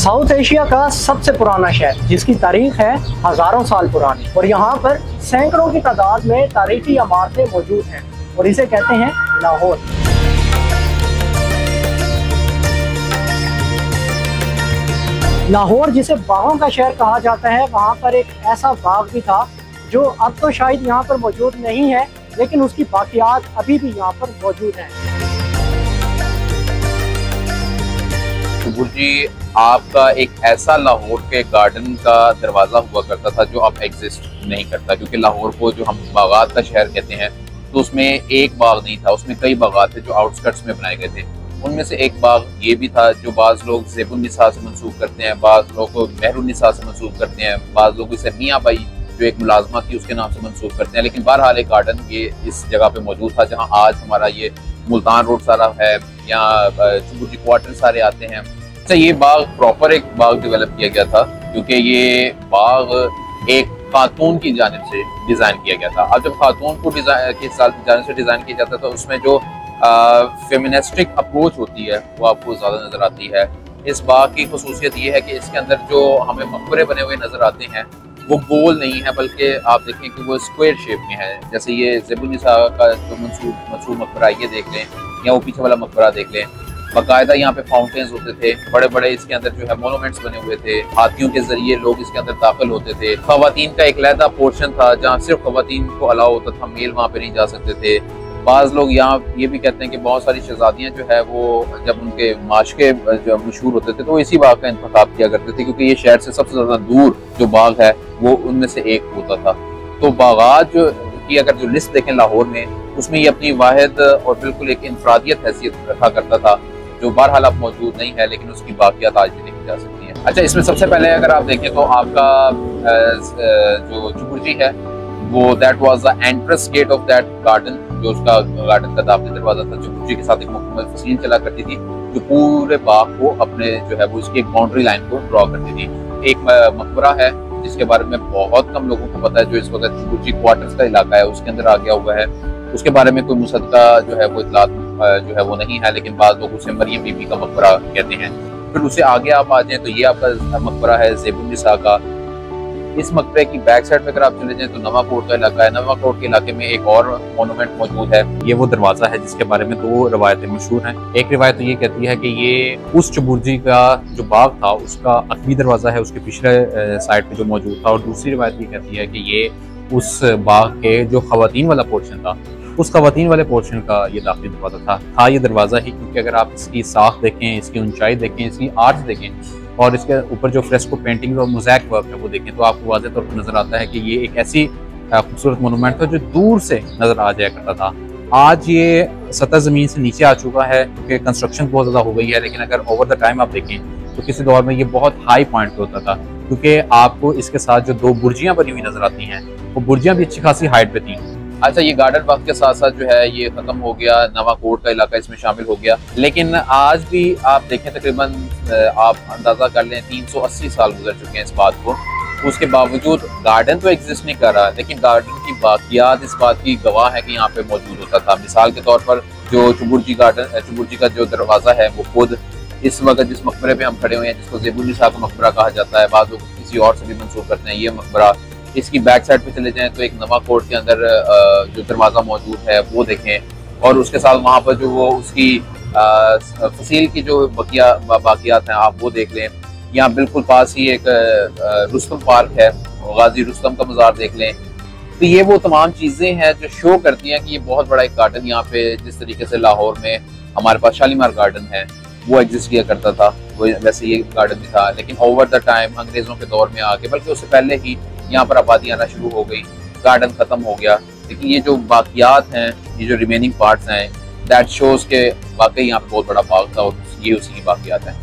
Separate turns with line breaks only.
South Asia का सबसे पुराना शहर जिसकी तारीख है हजारों साल पुरानी और यहाँ पर सैकड़ों की तादाद में तारीखी इमारतें मौजूद हैं और इसे कहते हैं लाहौर। लाहौर जिसे बागों का शहर कहा जाता है, वहाँ पर एक ऐसा बाग भी था जो अब तो शायद यहाँ पर मौजूद नहीं है, लेकिन उसकी बाकियात अभी भी यहाँ पर मौजूद हैं।
चुबुर जी, आपका एक ऐसा लाहौर के गार्डन का दरवाज़ा हुआ करता था जो अब एग्जिस्ट नहीं करता, क्योंकि लाहौर को जो हम बागात का शहर कहते हैं तो उसमें एक बाग नहीं था, उसमें कई बागात थे जो आउटस्कर्ट्स में बनाए गए थे। उनमें से एक बाग ये भी था जो बाज़ लोग ज़ेबुन्निसा से मंसूब करते हैं, बाज़ लोग मेहरुन्निसा से मंसूब करते हैं, बाज़ लोग इसे मियाँ बाई जो एक मुलाजमा थी उसके नाम से मंसूब करते हैं। लेकिन बहरहाल एक गार्डन ये इस जगह पे मौजूद था जहाँ आज हमारा ये मुल्तान रोड सारा है, यहाँ चुबुर जी क्वार्टर सारे आते हैं। अच्छा, ये बाग प्रॉपर एक बाग डेवलप किया गया था क्योंकि ये बाग एक खातून की जानिब से डिज़ाइन किया गया था। अब जब खातून को जानिब से डिज़ाइन किया जाता है तो उसमें जो फेमिनिस्टिक अप्रोच होती है वो आपको ज़्यादा नज़र आती है। इस बाग की खसूसियत ये है कि इसके अंदर जो हमें मकबरे बने हुए नज़र आते हैं वो गोल नहीं है, बल्कि आप देखें कि वो स्क्वायर शेप में है। जैसे ये ज़ेबुन्निसा का जो मंसूब मकबरा ये देख लें, या वो पीछे वाला मकबरा देख लें, बाकायदा यहाँ पे फाउंटेन्स होते थे, बड़े बड़े इसके अंदर जो है मोनूमेंट्स बने हुए थे, हाथियों के जरिए लोग इसके अंदर दाखिल होते थे। खवातीन का एक लहदा पोर्शन था जहाँ सिर्फ खवातीन को अलाउ होता था, मेल वहाँ पे नहीं जा सकते थे। बाज़ लोग यहाँ ये भी कहते हैं कि बहुत सारी शहजादियाँ जो है वो जब उनके माशके जब मशहूर होते थे तो वो इसी बाग का इंतखाब किया करते थे, क्योंकि ये शहर से सबसे ज़्यादा दूर जो बाग है वो उनमें से एक होता था। तो बागात जो की अगर जो लिस्ट देखें लाहौर में, उसमें ये अपनी वाहिद और बिल्कुल एक इंफरादियत हैसियत रखा करता था जो बहरहाल अब मौजूद नहीं है, लेकिन उसकी बाकियात आज भी देखी जा सकती है। अच्छा, इसमें सबसे पहले अगर आप देखें तो आपका जो चुबुर जी है वो that was the entrance gate of that garden, जो उसका गार्डन का दाखिली दरवाजा था। चुबुर जी के साथ एक मुकम्मल फसील चला करती थी जो पूरे बाग को अपने जो है वो इसकी एक बाउंड्री लाइन को ड्रॉ करती थी। एक मकबरा है जिसके बारे में बहुत कम लोगों को पता है, जो इस वक्त चुबुर जी क्वार्टर्स का इलाका है उसके अंदर आ गया हुआ है। उसके बारे में कोई मुसद्दका जो है वो इतलात जो है वो नहीं है, लेकिन बाद लोग उसे मरियम बीबी का मकबरा कहते हैं। फिर उसे आगे आप आ जाएं तो ये आपका मकबरा है ज़ेबुन्निसा का। इस मकबरे की बैक साइड में अगर आप चले जाएं तो नवाकोट का इलाका है। नवाकोट के इलाके में एक और मोनूमेंट मौजूद है, ये वो दरवाजा है जिसके बारे में दो रवायतें मशहूर हैं। एक रिवायत तो ये कहती है कि ये उस चुबुर जी का जो बाग था उसका आखिरी दरवाजा है, उसके पिछले साइड पे जो मौजूद था। और दूसरी रिवायत ये कहती है कि ये उस बाग के जो खवातीन वाला पोर्शन था, उस खवातीन वाले पोर्शन का ये दाखिली दरवाजा था ये दरवाजा ही, क्योंकि अगर आप इसकी साख देखें, इसकी ऊंचाई देखें, इसकी आर्च देखें और इसके ऊपर जो फ्रेस्को पेंटिंग और मोज़ैक वर्क है वो देखें तो आपको वाज़ेह तौर पर नजर आता है कि ये एक ऐसी खूबसूरत मोनूमेंट था जो दूर से नजर आ जाया करता था। आज ये सतह ज़मीन से नीचे आ चुका है क्योंकि कंस्ट्रक्शन बहुत ज़्यादा हो गई है, लेकिन अगर ओवर द टाइम आप देखें तो किसी दौर में ये बहुत हाई पॉइंट पे होता था, क्योंकि आपको इसके साथ जो दो बुर्जियाँ बनी हुई नजर आती हैं वो बुर्जियाँ भी अच्छी खासी हाइट पे थी। अच्छा, ये गार्डन वक्त के साथ साथ जो है ये खत्म हो गया, नवाकोट का इलाका इसमें शामिल हो गया, लेकिन आज भी आप देखें तकरीबन आप अंदाजा कर लें 380 साल गुजर चुके हैं इस बात को। उसके बावजूद गार्डन तो एग्जिस्ट नहीं कर रहा, लेकिन गार्डन की बाकियात इस बात की गवाह है कि यहाँ पे मौजूद होता था। मिसाल के तौर पर जो चुबुर जी का जो दरवाजा है वो खुद इस वक्त जिस मकबरे पे हम खड़े हुए हैं, जिसको ज़ेबुन्निसा का मकबरा कहा जाता है, बाद लोग किसी और से भी मंसूब करते हैं, ये मकबरा। इसकी बैक साइड पे चले जाएं तो एक नवाकोट के अंदर जो दरवाज़ा मौजूद है वो देखें, और उसके साथ वहाँ पर जो वो उसकी फसील की जो बाकियात हैं आप वो देख लें। यहाँ बिल्कुल पास ही एक रुस्तम पार्क है, गाजी रुस्तम का मज़ार देख लें। तो ये वो तमाम चीज़ें हैं जो शो करती हैं कि ये बहुत बड़ा एक गार्डन यहाँ पे, जिस तरीके से लाहौर में हमारे पास शालीमार गार्डन है वो एग्जिस्ट किया करता था, वो वैसे ये गार्डन भी था। लेकिन ओवर द टाइम अंग्रेज़ों के दौर में आके, बल्कि उससे पहले ही यहाँ पर आबादी आना शुरू हो गई, गार्डन खत्म हो गया। लेकिन ये जो बाकियात हैं, ये जो रिमेनिंग पार्ट्स हैं, दैट शोज के वाकई यहाँ पर बहुत बड़ा बाग था और ये उसी की बाकियात हैं।